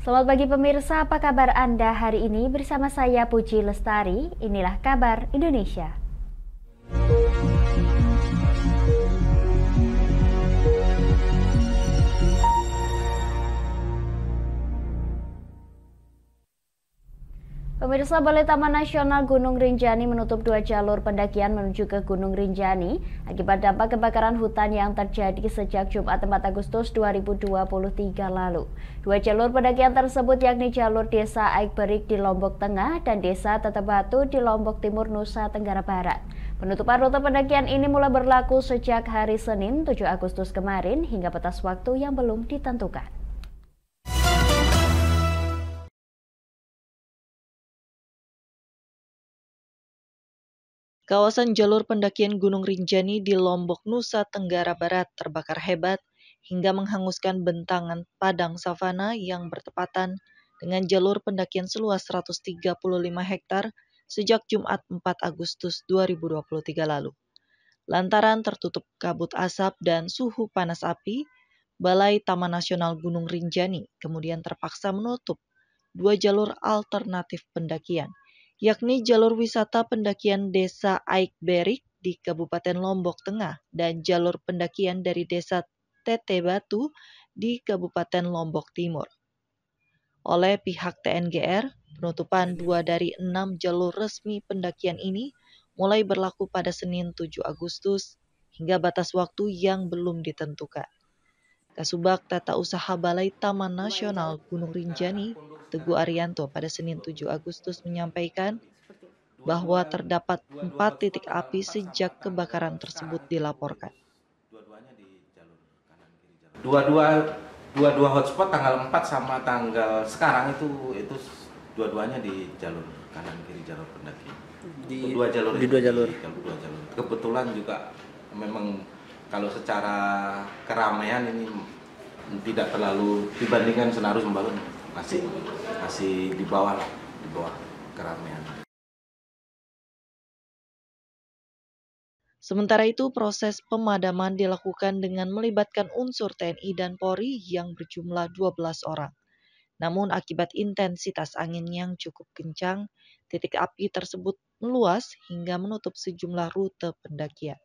Selamat pagi pemirsa, apa kabar Anda hari ini? Bersama saya Puji Lestari, inilah kabar Indonesia. Pemirsa, Balai Taman Nasional Gunung Rinjani menutup 2 jalur pendakian menuju ke Gunung Rinjani akibat dampak kebakaran hutan yang terjadi sejak Jumat 4 Agustus 2023 lalu. 2 jalur pendakian tersebut yakni jalur Desa Aikberik di Lombok Tengah dan Desa Tetebatu di Lombok Timur, Nusa Tenggara Barat. Penutupan rute pendakian ini mulai berlaku sejak hari Senin 7 Agustus kemarin hingga batas waktu yang belum ditentukan. Kawasan jalur pendakian Gunung Rinjani di Lombok, Nusa Tenggara Barat terbakar hebat hingga menghanguskan bentangan padang savana yang bertepatan dengan jalur pendakian seluas 135 hektar sejak Jumat 4 Agustus 2023 lalu. Lantaran tertutup kabut asap dan suhu panas api, Balai Taman Nasional Gunung Rinjani kemudian terpaksa menutup 2 jalur alternatif pendakian, yakni jalur wisata pendakian Desa Aikberik di Kabupaten Lombok Tengah dan jalur pendakian dari Desa Tetebatu di Kabupaten Lombok Timur. Oleh pihak TNGR, penutupan 2 dari 6 jalur resmi pendakian ini mulai berlaku pada Senin 7 Agustus hingga batas waktu yang belum ditentukan. Kasubag Tata Usaha Balai Taman Nasional Gunung Rinjani, Teguh Arianto pada Senin 7 Agustus menyampaikan bahwa terdapat 4 titik api sejak kebakaran tersebut dilaporkan. Dua hotspot tanggal 4 sama tanggal sekarang itu dua-duanya di jalur kanan kiri jalur pendaki. Di dua jalur. Kebetulan juga memang kalau secara keramaian ini tidak terlalu dibandingkan Senaru Sembalun masih di bawah keramaian. Sementara itu, proses pemadaman dilakukan dengan melibatkan unsur TNI dan Polri yang berjumlah 12 orang. Namun akibat intensitas angin yang cukup kencang, titik api tersebut meluas hingga menutup sejumlah rute pendakian.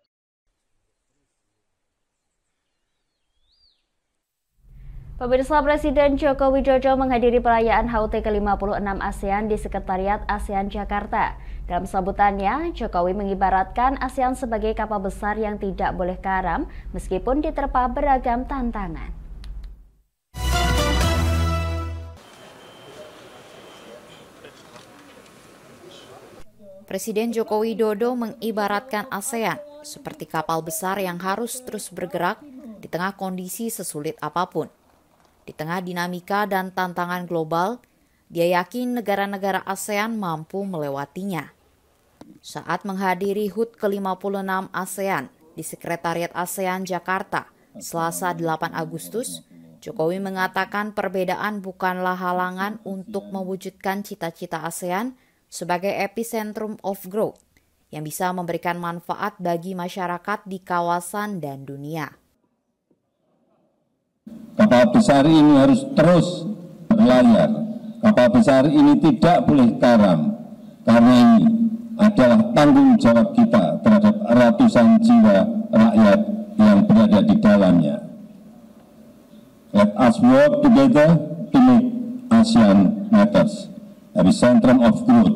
Pemirsa, Presiden Joko Widodo menghadiri perayaan HUT ke-56 ASEAN di Sekretariat ASEAN Jakarta. Dalam sambutannya, Jokowi mengibaratkan ASEAN sebagai kapal besar yang tidak boleh karam meskipun diterpa beragam tantangan. Presiden Joko Widodo mengibaratkan ASEAN seperti kapal besar yang harus terus bergerak di tengah kondisi sesulit apapun. Di tengah dinamika dan tantangan global, dia yakin negara-negara ASEAN mampu melewatinya. Saat menghadiri HUT ke-56 ASEAN di Sekretariat ASEAN Jakarta, Selasa 8 Agustus, Jokowi mengatakan perbedaan bukanlah halangan untuk mewujudkan cita-cita ASEAN sebagai epicentrum of growth yang bisa memberikan manfaat bagi masyarakat di kawasan dan dunia. Kapal besar ini harus terus berlayar. Kapal besar ini tidak boleh karam, karena ini adalah tanggung jawab kita terhadap ratusan jiwa rakyat yang berada di dalamnya. Let us work together to make ASEAN matters, epicentrum of growth.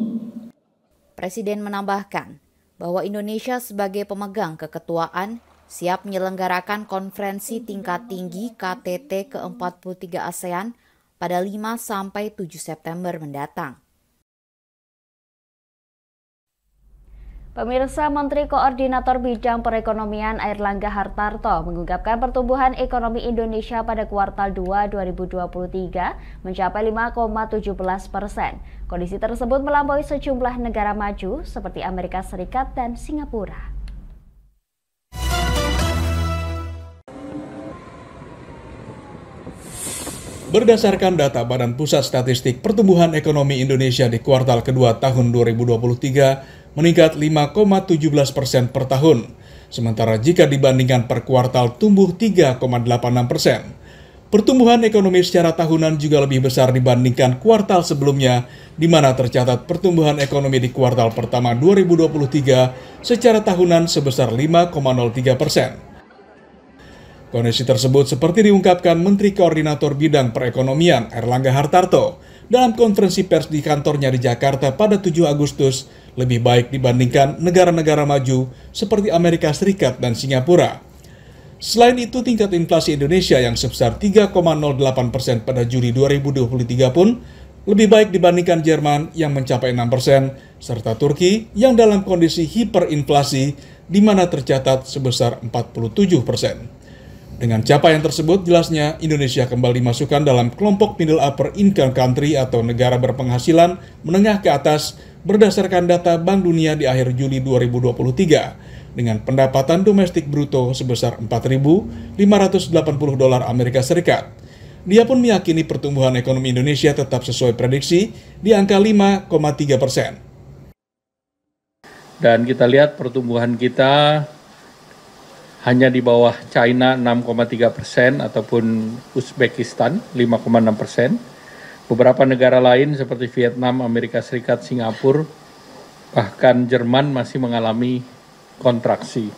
Presiden menambahkan bahwa Indonesia sebagai pemegang keketuaan siap menyelenggarakan konferensi tingkat tinggi KTT ke-43 ASEAN pada 5-7 September mendatang. Pemirsa, Menteri Koordinator Bidang Perekonomian Airlangga Hartarto mengungkapkan pertumbuhan ekonomi Indonesia pada kuartal 2 2023 mencapai 5,17%. Kondisi tersebut melampaui sejumlah negara maju seperti Amerika Serikat dan Singapura. Berdasarkan data Badan Pusat Statistik, pertumbuhan ekonomi Indonesia di kuartal kedua tahun 2023 meningkat 5,17% per tahun. Sementara jika dibandingkan per kuartal tumbuh 3,86%. Pertumbuhan ekonomi secara tahunan juga lebih besar dibandingkan kuartal sebelumnya, di mana tercatat pertumbuhan ekonomi di kuartal pertama 2023 secara tahunan sebesar 5,03%. Kondisi tersebut seperti diungkapkan Menteri Koordinator Bidang Perekonomian Erlangga Hartarto dalam konferensi pers di kantornya di Jakarta pada 7 Agustus, lebih baik dibandingkan negara-negara maju seperti Amerika Serikat dan Singapura. Selain itu, tingkat inflasi Indonesia yang sebesar 3,08% pada Juli 2023 pun lebih baik dibandingkan Jerman yang mencapai 6%, serta Turki yang dalam kondisi hiperinflasi di mana tercatat sebesar 47%. Dengan capaian tersebut, jelasnya Indonesia kembali dimasukkan dalam kelompok middle upper income country atau negara berpenghasilan menengah ke atas berdasarkan data Bank Dunia di akhir Juli 2023 dengan pendapatan domestik bruto sebesar $4.580 Amerika Serikat. Dia pun meyakini pertumbuhan ekonomi Indonesia tetap sesuai prediksi di angka 5,3%. Dan kita lihat pertumbuhan kita hanya di bawah China 6,3% ataupun Uzbekistan 5,6%. Beberapa negara lain seperti Vietnam, Amerika Serikat, Singapura, bahkan Jerman masih mengalami kontraksi.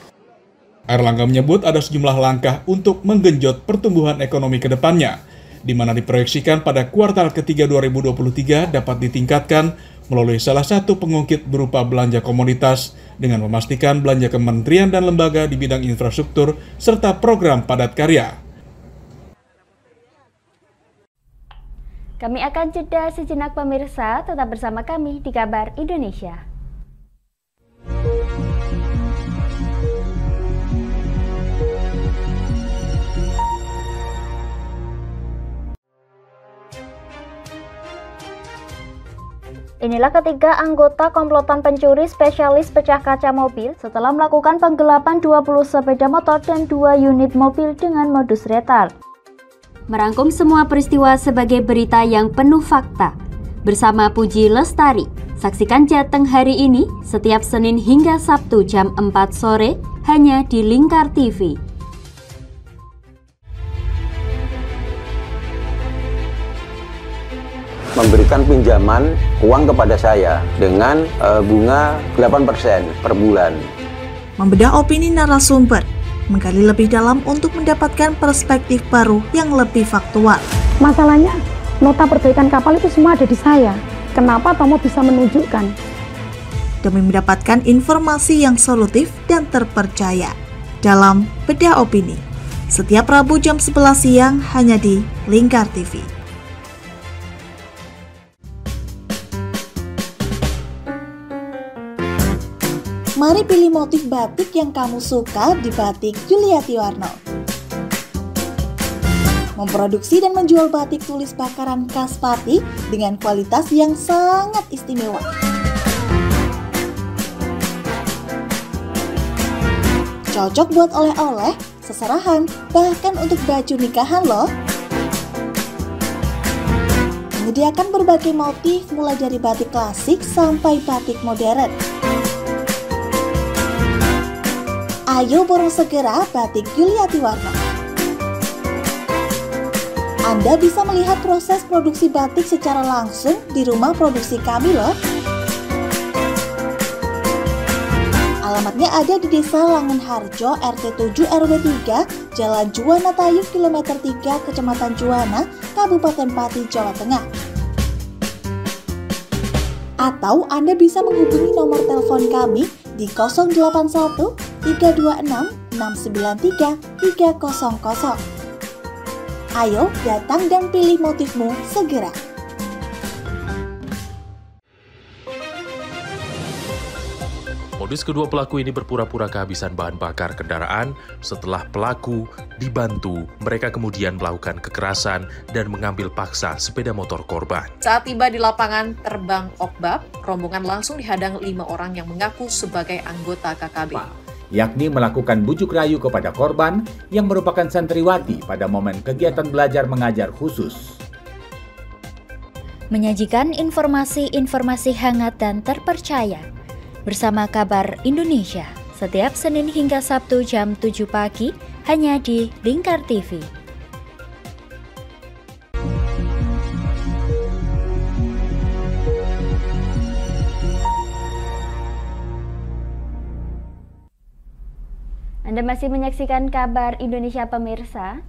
Erlangga menyebut ada sejumlah langkah untuk menggenjot pertumbuhan ekonomi ke depannya, di mana diproyeksikan pada kuartal ketiga 2023 dapat ditingkatkan melalui salah satu pengungkit berupa belanja komoditas dengan memastikan belanja kementerian dan lembaga di bidang infrastruktur serta program padat karya. Kami akan jeda sejenak pemirsa, tetap bersama kami di Kabar Indonesia. Inilah ketiga anggota komplotan pencuri spesialis pecah kaca mobil setelah melakukan penggelapan 20 sepeda motor dan 2 unit mobil dengan modus retal. Merangkum semua peristiwa sebagai berita yang penuh fakta. Bersama Puji Lestari, saksikan Jateng hari ini setiap Senin hingga Sabtu jam 4 sore hanya di Lingkar TV. Memberikan pinjaman uang kepada saya dengan bunga 8% per bulan. Membedah opini narasumber, menggali lebih dalam untuk mendapatkan perspektif baru yang lebih faktual. Masalahnya, nota perbaikan kapal itu semua ada di saya. Kenapa Tomo bisa menunjukkan? Demi mendapatkan informasi yang solutif dan terpercaya dalam Bedah Opini. Setiap Rabu jam 11 siang hanya di Lingkar TV. Mari pilih motif batik yang kamu suka di Batik Yuliati Warno. Memproduksi dan menjual batik tulis bakaran khas Pati dengan kualitas yang sangat istimewa. Cocok buat oleh-oleh, seserahan, bahkan untuk baju nikahan loh. Menyediakan berbagai motif mulai dari batik klasik sampai batik modern. Ayo borong segera Batik Yuliati Warno. Anda bisa melihat proses produksi batik secara langsung di rumah produksi kami loh. Alamatnya ada di Desa Langenharjo, RT 7 RW 3, Jalan Juwana Tayu, Kilometer 3, Kecamatan Juwana, Kabupaten Pati, Jawa Tengah. Atau Anda bisa menghubungi nomor telepon kami di 081 326 693 300. Ayo datang dan pilih motifmu segera. Modus kedua pelaku ini berpura-pura kehabisan bahan bakar kendaraan. Setelah pelaku dibantu, mereka kemudian melakukan kekerasan dan mengambil paksa sepeda motor korban. Saat tiba di lapangan terbang Okbab, rombongan langsung dihadang 5 orang yang mengaku sebagai anggota KKB. Yakni melakukan bujuk rayu kepada korban yang merupakan santriwati pada momen kegiatan belajar mengajar khusus. Menyajikan informasi-informasi hangat dan terpercaya bersama Kabar Indonesia setiap Senin hingga Sabtu jam 7 pagi hanya di Lingkar TV. Anda masih menyaksikan kabar Indonesia pemirsa.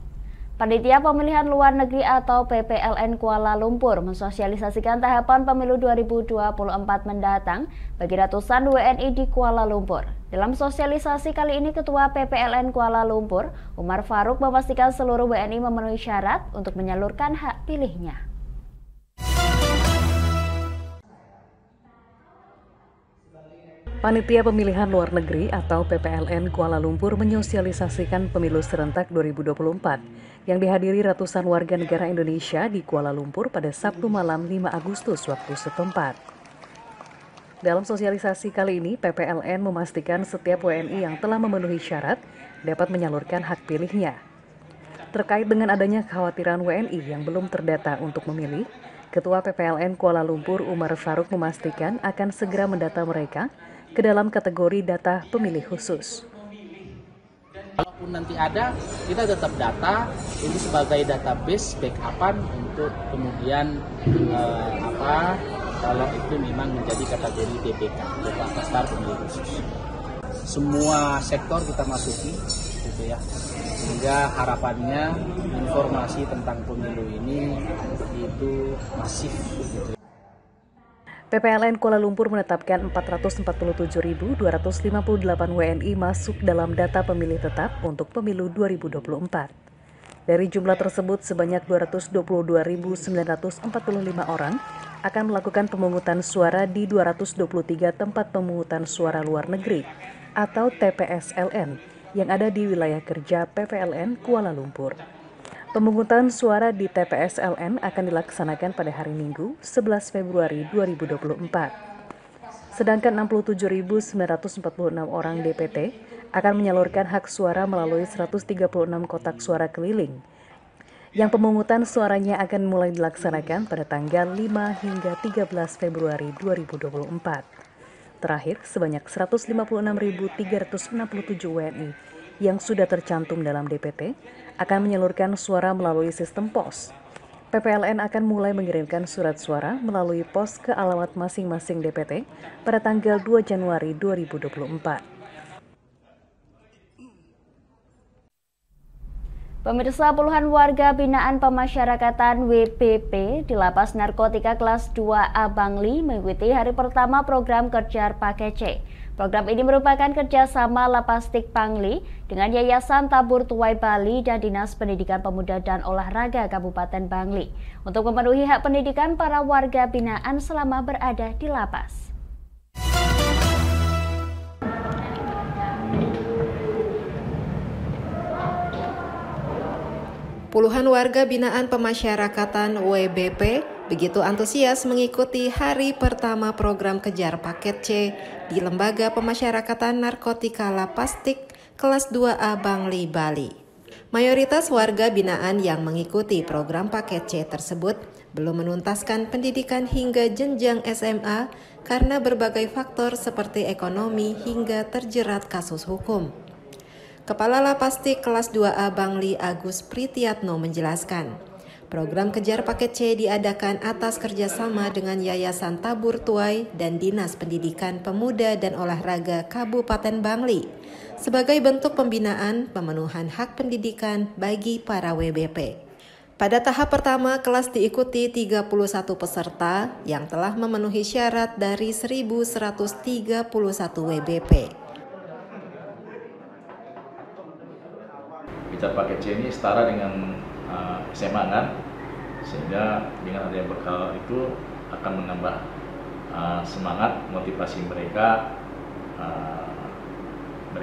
Panitia Pemilihan Luar Negeri atau PPLN Kuala Lumpur mensosialisasikan tahapan pemilu 2024 mendatang bagi ratusan WNI di Kuala Lumpur. Dalam sosialisasi kali ini, Ketua PPLN Kuala Lumpur, Umar Faruk, memastikan seluruh WNI memenuhi syarat untuk menyalurkan hak pilihnya. Panitia Pemilihan Luar Negeri atau PPLN Kuala Lumpur menyosialisasikan pemilu serentak 2024 yang dihadiri ratusan warga negara Indonesia di Kuala Lumpur pada Sabtu malam 5 Agustus waktu setempat. Dalam sosialisasi kali ini, PPLN memastikan setiap WNI yang telah memenuhi syarat dapat menyalurkan hak pilihnya. Terkait dengan adanya kekhawatiran WNI yang belum terdata untuk memilih, Ketua PPLN Kuala Lumpur Umar Faruk memastikan akan segera mendata mereka ke dalam kategori data pemilih khusus. Kalaupun nanti ada, kita tetap data ini sebagai database backupan untuk kemudian kalau itu memang menjadi kategori DPK, daftar pemilih khusus. Semua sektor kita masuki, gitu ya. Sehingga harapannya informasi tentang pemilu ini itu masif. Gitu. PPLN Kuala Lumpur menetapkan 447.258 WNI masuk dalam data pemilih tetap untuk pemilu 2024. Dari jumlah tersebut, sebanyak 222.945 orang akan melakukan pemungutan suara di 223 tempat pemungutan suara luar negeri atau TPSLN yang ada di wilayah kerja PPLN Kuala Lumpur. Pemungutan suara di TPSLN akan dilaksanakan pada hari Minggu, 11 Februari 2024. Sedangkan 67.946 orang DPT akan menyalurkan hak suara melalui 136 kotak suara keliling, yang pemungutan suaranya akan mulai dilaksanakan pada tanggal 5 hingga 13 Februari 2024. Terakhir, sebanyak 156.367 WNI yang sudah tercantum dalam DPT akan menyalurkan suara melalui sistem pos. PPLN akan mulai mengirimkan surat suara melalui pos ke alamat masing-masing DPT pada tanggal 2 Januari 2024. Pemirsa, puluhan warga binaan pemasyarakatan WPP di Lapas Narkotika Kelas 2A Bangli mengikuti hari pertama program Kejar Paket C. Program ini merupakan kerjasama Lapastik Bangli dengan Yayasan Tabur Tuai Bali dan Dinas Pendidikan Pemuda dan Olahraga Kabupaten Bangli untuk memenuhi hak pendidikan para warga binaan selama berada di lapas. Puluhan warga binaan pemasyarakatan WBP begitu antusias mengikuti hari pertama program Kejar Paket C di Lembaga Pemasyarakatan Narkotika Lapastik Kelas 2A Bangli, Bali. Mayoritas warga binaan yang mengikuti program Paket C tersebut belum menuntaskan pendidikan hingga jenjang SMA karena berbagai faktor seperti ekonomi hingga terjerat kasus hukum. Kepala Lapastik Kelas 2A Bangli Agus Pritiatno menjelaskan, program Kejar Paket C diadakan atas kerjasama dengan Yayasan Tabur Tuai dan Dinas Pendidikan Pemuda dan Olahraga Kabupaten Bangli sebagai bentuk pembinaan pemenuhan hak pendidikan bagi para WBP. Pada tahap pertama, kelas diikuti 31 peserta yang telah memenuhi syarat dari 1.131 WBP. Kejar Paket C ini setara dengan SMA kan, sehingga dengan adanya bekal itu akan menambah semangat motivasi mereka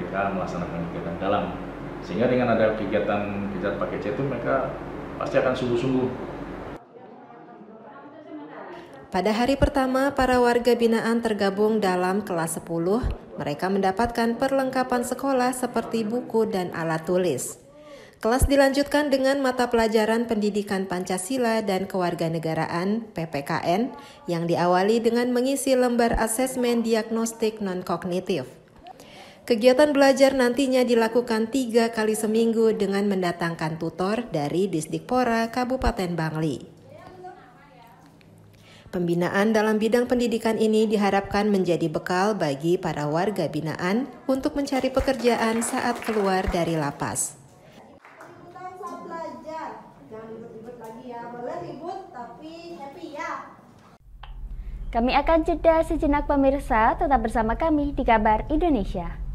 melaksanakan kegiatan dalam, sehingga dengan ada kegiatan Kejar Paket C itu mereka pasti akan sungguh-sungguh. Pada hari pertama, para warga binaan tergabung dalam kelas 10. Mereka mendapatkan perlengkapan sekolah seperti buku dan alat tulis. Kelas dilanjutkan dengan mata pelajaran Pendidikan Pancasila dan Kewarganegaraan (PPKN) yang diawali dengan mengisi lembar asesmen diagnostik non-kognitif. Kegiatan belajar nantinya dilakukan 3 kali seminggu dengan mendatangkan tutor dari Disdikpora Kabupaten Bangli. Pembinaan dalam bidang pendidikan ini diharapkan menjadi bekal bagi para warga binaan untuk mencari pekerjaan saat keluar dari lapas. Kami akan jeda sejenak pemirsa, tetap bersama kami di Kabar Indonesia.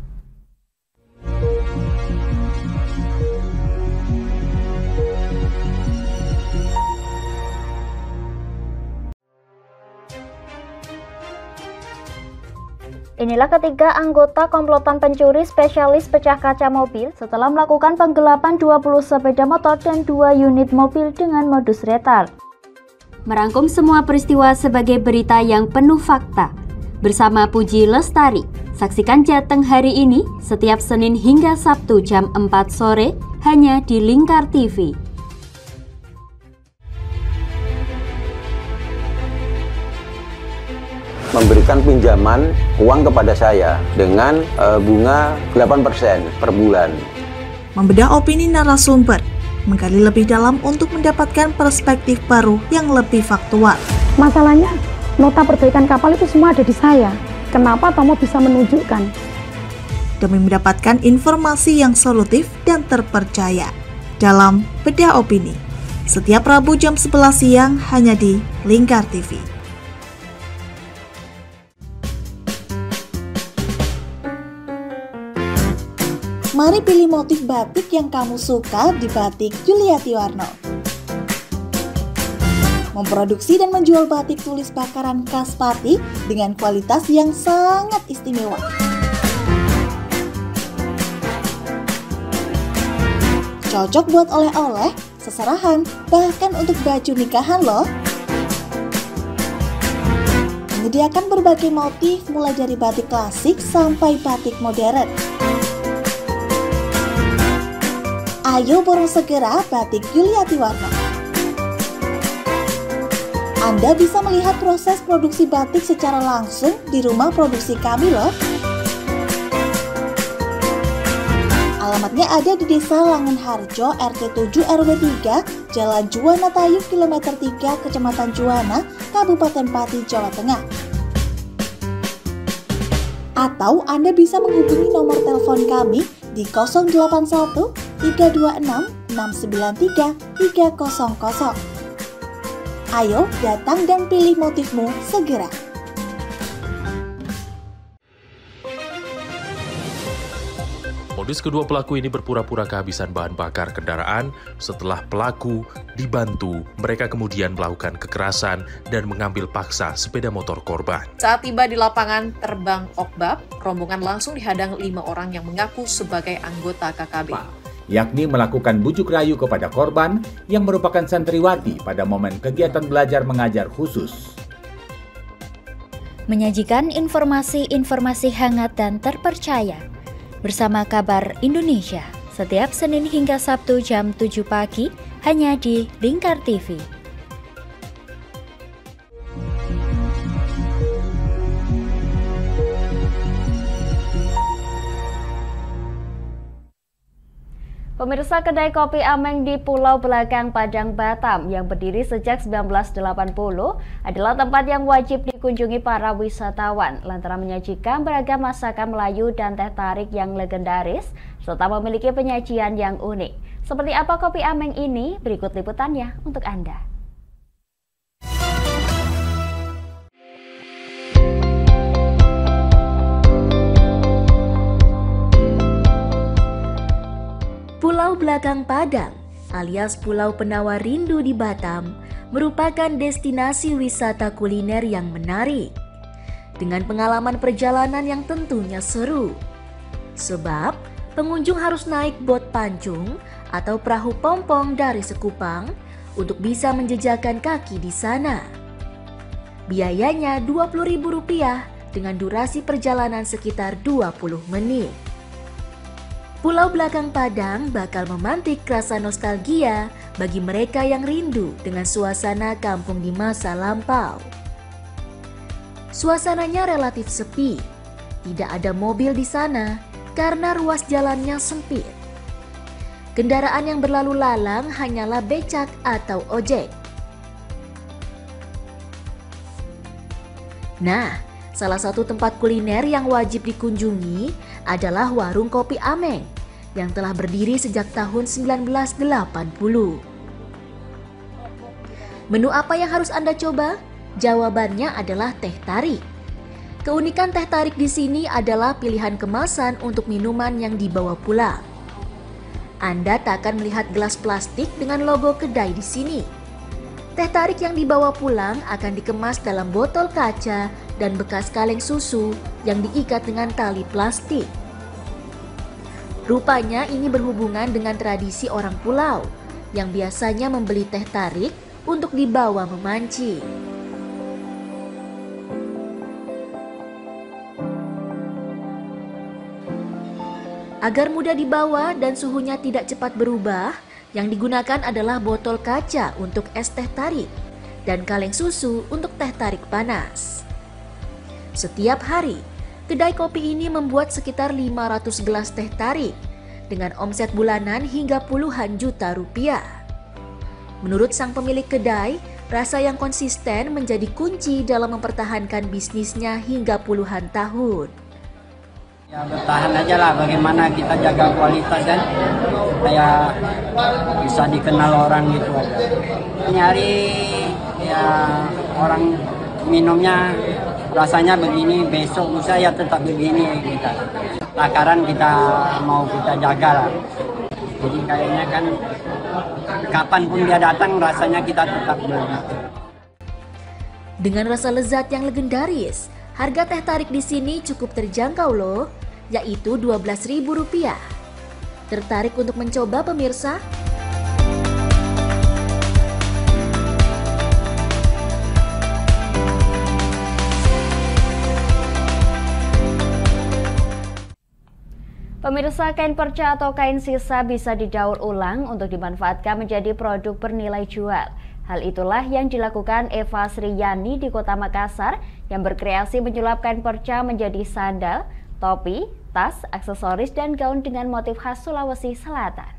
Inilah ketiga anggota komplotan pencuri spesialis pecah kaca mobil setelah melakukan penggelapan 20 sepeda motor dan 2 unit mobil dengan modus retard. Merangkum semua peristiwa sebagai berita yang penuh fakta. Bersama Puji Lestari, saksikan Jateng hari ini setiap Senin hingga Sabtu jam 4 sore hanya di Lingkar TV. Memberikan pinjaman uang kepada saya dengan bunga 8% per bulan. Membedah opini narasumber, menggali lebih dalam untuk mendapatkan perspektif baru yang lebih faktual. Masalahnya, nota perbaikan kapal itu semua ada di saya. Kenapa Tomo bisa menunjukkan? Demi mendapatkan informasi yang solutif dan terpercaya. Dalam Bedah Opini, setiap Rabu jam 11 siang hanya di Lingkar TV. Mari pilih motif batik yang kamu suka di Batik Juliati Warno. Memproduksi dan menjual batik tulis bakaran khas Pati dengan kualitas yang sangat istimewa. Cocok buat oleh-oleh, seserahan, bahkan untuk baju nikahan loh. Menyediakan berbagai motif mulai dari batik klasik sampai batik modern. Ayo borong segera Batik Juliati Warno. Anda bisa melihat proses produksi batik secara langsung di rumah produksi kami loh. Alamatnya ada di Desa Langenharjo, RT 7 RW 3, Jalan Juwana Tayu, Kilometer 3, Kecamatan Juwana, Kabupaten Pati, Jawa Tengah. Atau Anda bisa menghubungi nomor telepon kami di 081 326 693 300. Ayo datang dan pilih motifmu segera. Modus kedua pelaku ini berpura-pura kehabisan bahan bakar kendaraan. Setelah pelaku dibantu, mereka kemudian melakukan kekerasan dan mengambil paksa sepeda motor korban. Saat tiba di lapangan terbang Okbab, rombongan langsung dihadang 5 orang yang mengaku sebagai anggota KKB. Yakni melakukan bujuk rayu kepada korban yang merupakan santriwati pada momen kegiatan belajar mengajar khusus. Menyajikan informasi-informasi hangat dan terpercaya bersama Kabar Indonesia setiap Senin hingga Sabtu jam 7 pagi hanya di Lingkar TV. Pemirsa, kedai kopi Ameng di Pulau Belakang Padang, Batam yang berdiri sejak 1980 adalah tempat yang wajib dikunjungi para wisatawan lantaran menyajikan beragam masakan Melayu dan teh tarik yang legendaris serta memiliki penyajian yang unik. Seperti apa kopi Ameng ini? Berikut liputannya untuk Anda. Pulau Belakang Padang alias Pulau Penawar Rindu di Batam merupakan destinasi wisata kuliner yang menarik dengan pengalaman perjalanan yang tentunya seru. Sebab pengunjung harus naik bot pancung atau perahu pompong dari Sekupang untuk bisa menjejakkan kaki di sana. Biayanya Rp20.000 dengan durasi perjalanan sekitar 20 menit. Pulau Belakang Padang bakal memantik rasa nostalgia bagi mereka yang rindu dengan suasana kampung di masa lampau. Suasananya relatif sepi, tidak ada mobil di sana karena ruas jalannya sempit. Kendaraan yang berlalu lalang hanyalah becak atau ojek. Nah, salah satu tempat kuliner yang wajib dikunjungi adalah Warung Kopi Ameng yang telah berdiri sejak tahun 1980. Menu apa yang harus Anda coba? Jawabannya adalah teh tarik. Keunikan teh tarik di sini adalah pilihan kemasan untuk minuman yang dibawa pulang. Anda tak akan melihat gelas plastik dengan logo kedai di sini. Teh tarik yang dibawa pulang akan dikemas dalam botol kaca dan bekas kaleng susu yang diikat dengan tali plastik. Rupanya ini berhubungan dengan tradisi orang pulau yang biasanya membeli teh tarik untuk dibawa memancing. Agar mudah dibawa dan suhunya tidak cepat berubah, yang digunakan adalah botol kaca untuk es teh tarik dan kaleng susu untuk teh tarik panas. Setiap hari, kedai kopi ini membuat sekitar 500 gelas teh tarik dengan omset bulanan hingga puluhan juta rupiah. Menurut sang pemilik kedai, rasa yang konsisten menjadi kunci dalam mempertahankan bisnisnya hingga puluhan tahun. Ya bertahan aja lah, bagaimana kita jaga kualitas dan kayak bisa dikenal orang gitu aja. Nyari ya orang minumnya rasanya begini, besok lusa ya tetap begini kita. Takaran kita mau kita jaga lah. Jadi kayaknya kan kapanpun dia datang rasanya kita tetap beli. Dengan rasa lezat yang legendaris, harga teh tarik di sini cukup terjangkau loh, yaitu Rp12.000. Tertarik untuk mencoba pemirsa? Pemirsa, kain perca atau kain sisa bisa didaur ulang untuk dimanfaatkan menjadi produk bernilai jual. Hal itulah yang dilakukan Eva Sriyani di Kota Makassar yang berkreasi menyulap kain perca menjadi sandal, topi, tas, aksesoris, dan gaun dengan motif khas Sulawesi Selatan.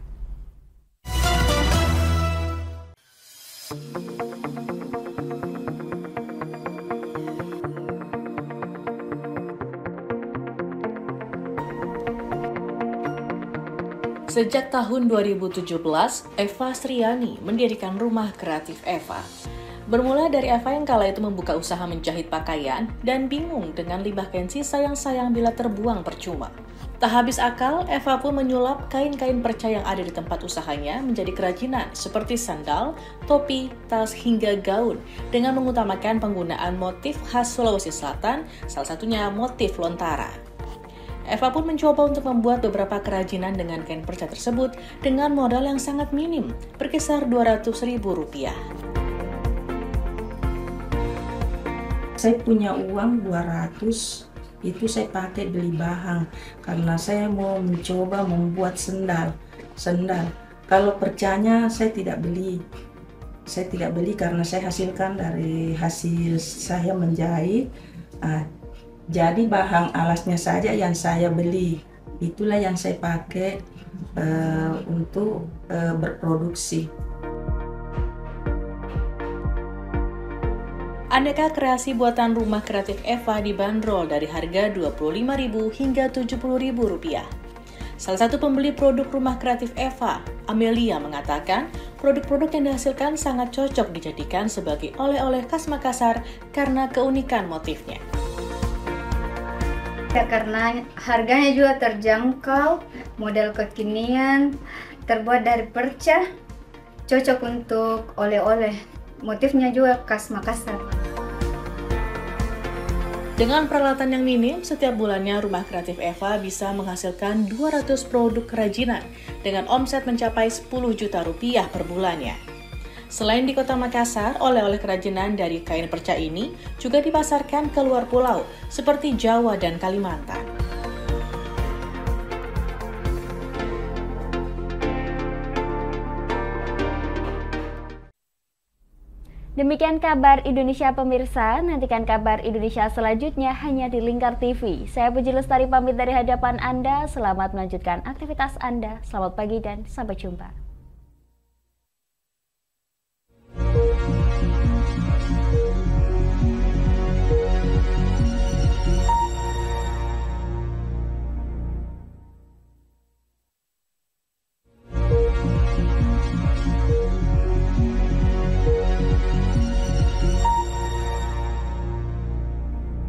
Sejak tahun 2017, Eva Sriyani mendirikan Rumah Kreatif Eva. Bermula dari Eva yang kala itu membuka usaha menjahit pakaian dan bingung dengan limbah kain sisa yang sayang bila terbuang percuma. Tak habis akal, Eva pun menyulap kain-kain perca yang ada di tempat usahanya menjadi kerajinan seperti sandal, topi, tas, hingga gaun dengan mengutamakan penggunaan motif khas Sulawesi Selatan, salah satunya motif lontara. Eva pun mencoba untuk membuat beberapa kerajinan dengan kain perca tersebut dengan modal yang sangat minim, berkisar Rp200.000. Saya punya uang 200, itu saya pakai beli bahan karena saya mau mencoba membuat sendal. Kalau percanya saya tidak beli. Saya tidak beli karena saya hasilkan dari hasil saya menjahit. Jadi bahan alasnya saja yang saya beli, itulah yang saya pakai untuk berproduksi. Aneka kreasi buatan Rumah Kreatif Eva dibanderol dari harga Rp25.000 hingga Rp70.000. Salah satu pembeli produk Rumah Kreatif Eva, Amelia, mengatakan produk-produk yang dihasilkan sangat cocok dijadikan sebagai oleh-oleh khas Makassar karena keunikan motifnya. Ya, karena harganya juga terjangkau, model kekinian, terbuat dari perca, cocok untuk oleh-oleh. Motifnya juga khas Makassar. Dengan peralatan yang minim, setiap bulannya Rumah Kreatif Eva bisa menghasilkan 200 produk kerajinan dengan omset mencapai Rp10 juta per bulannya. Selain di Kota Makassar, oleh-oleh kerajinan dari kain perca ini juga dipasarkan ke luar pulau, seperti Jawa dan Kalimantan. Demikian kabar Indonesia pemirsa, nantikan kabar Indonesia selanjutnya hanya di Lingkar TV. Saya Puji Lestari pamit dari hadapan Anda, selamat melanjutkan aktivitas Anda, selamat pagi dan sampai jumpa.